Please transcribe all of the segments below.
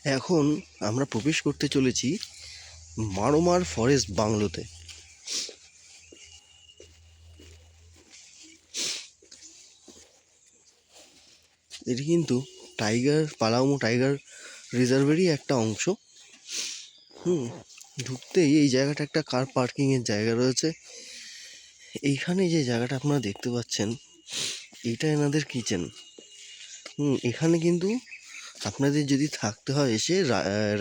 এখন আমরা প্রবেশ করতে চলেছি মারোমার ফরেস্ট বাংলোতে। এটি কিন্তু পালামৌ টাইগার রিজার্ভেরই একটা অংশ। ঢুকতেই এই জায়গাটা একটা কার পার্কিংয়ের জায়গা রয়েছে। এইখানে যে জায়গাটা আপনারা দেখতে পাচ্ছেন, এইটা এনাদের কিচেন। এখানে কিন্তু আপনাদের যদি থাকতে হয় এসে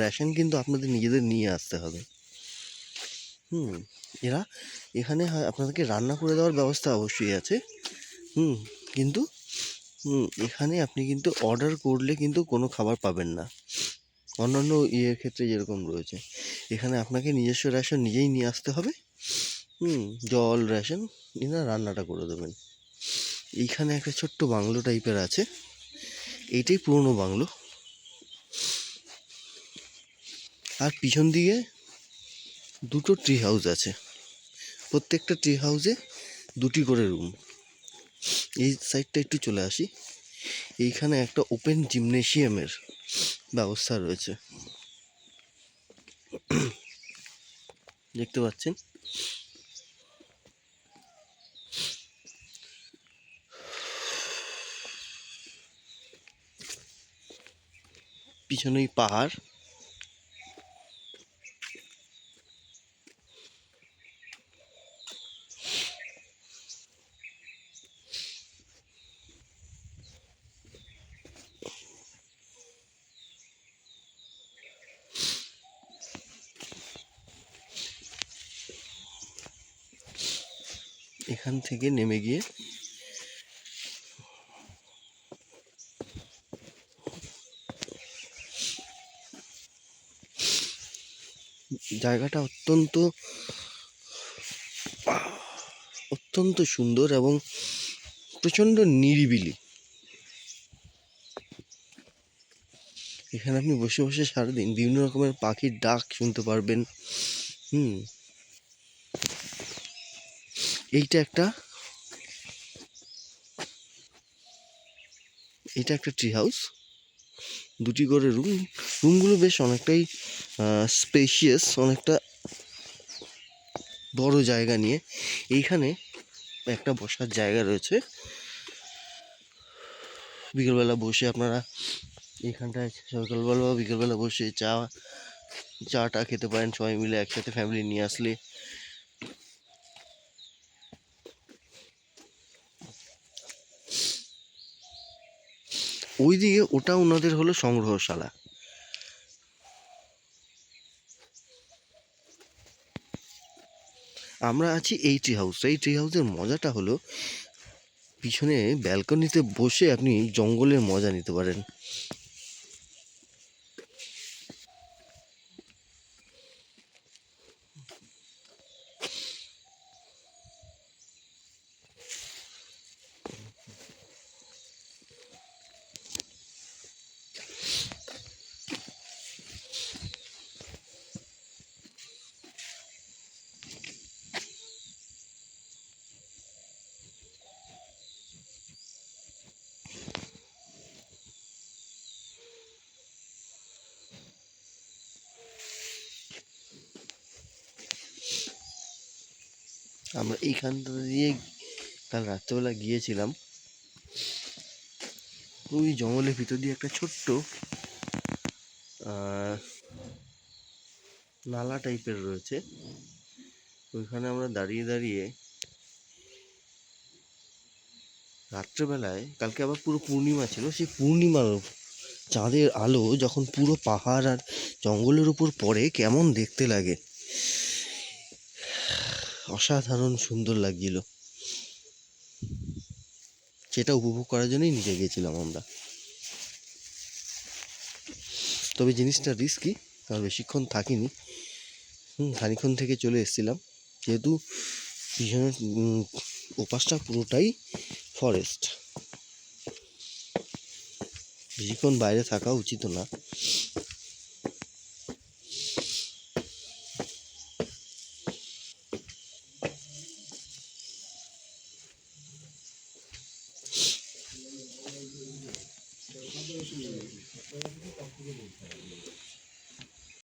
রেশন কিন্তু আপনাদের নিজেদের নিয়ে আসতে হবে। এরা এখানে আপনাদেরকে রান্না করে দেওয়ার ব্যবস্থা অবশ্যই আছে। কিন্তু এখানে আপনি কিন্তু অর্ডার করলে কিন্তু কোনো খাবার পাবেন না, অন্যান্য ক্ষেত্রে যেরকম রয়েছে। এখানে আপনাকে নিজস্ব রেশন নিজেই নিয়ে আসতে হবে। জল রেশন এনারা রান্নাটা করে দেবেন। এইখানে একটা ছোট্ট বাংলো টাইপের আছে, এইটাই পুরনো বাংলো। আর পিছন দিকে দুটো ট্রি হাউস আছে, প্রত্যেকটা ট্রি হাউসে দুটি করে রুম। এই সাইডটা একটু চলে আসি, এইখানে একটা ওপেন জিমনেশিয়ামের ব্যবস্থা রয়েছে, দেখতে পাচ্ছেন। পিছনেই পাহাড়। এখান থেকে নেমে গিয়ে জায়গাটা অত্যন্ত সুন্দর এবং প্রচণ্ড নিরিবিলি। এখানে আপনি বসে বসে সারাদিন বিভিন্ন রকমের পাখির ডাক শুনতে পারবেন। এটা একটা ট্রি হাউস, দুটি করে রুমগুলো বেশ অনেকটাই স্পেশিয়াস, অনেকটা বড় জায়গা নিয়ে। এইখানে একটা বসার জায়গা রয়েছে, বিকেলবেলা বসে আপনারা এইখানটায় সকালবেলা বা বিকেলবেলা বসে চাটা খেতে পারেন সবাই মিলে একসাথে, ফ্যামিলি নিয়ে আসলে। ওইদিকে ওটা ওনাদের হলো সংগ্রহশালা। আমরা আছি এই ট্রি হাউসের মজাটা হলো পিছনে ব্যালকনিতে বসে আপনি জঙ্গলের মজা নিতে পারেন। আমরা এইখানটা দিয়ে কাল রাত্রেবেলা গিয়েছিলাম। ওই জঙ্গলের ভিতর দিয়ে একটা ছোট্ট নালা টাইপের রয়েছে, ওইখানে আমরা দাঁড়িয়ে দাঁড়িয়ে রাত্রেবেলায়, কালকে আবার পুরো পূর্ণিমা ছিল, সেই পূর্ণিমার চাঁদের আলো যখন পুরো পাহাড় আর জঙ্গলের উপর পড়ে কেমন দেখতে লাগে, অসাধারণ সুন্দর লাগছিল। সেটা উপভোগ করার জন্যই নিচে গেছিলাম আমরা। তবে জিনিসটা রিস্কি, কারণ বেশিক্ষণ থাকিনি, খানিক্ষণ থেকে চলে এসেছিলাম, যেহেতু পিছনের ওপাশটা পুরোটাই ফরেস্ট, বেশিক্ষণ বাইরে থাকা উচিত না।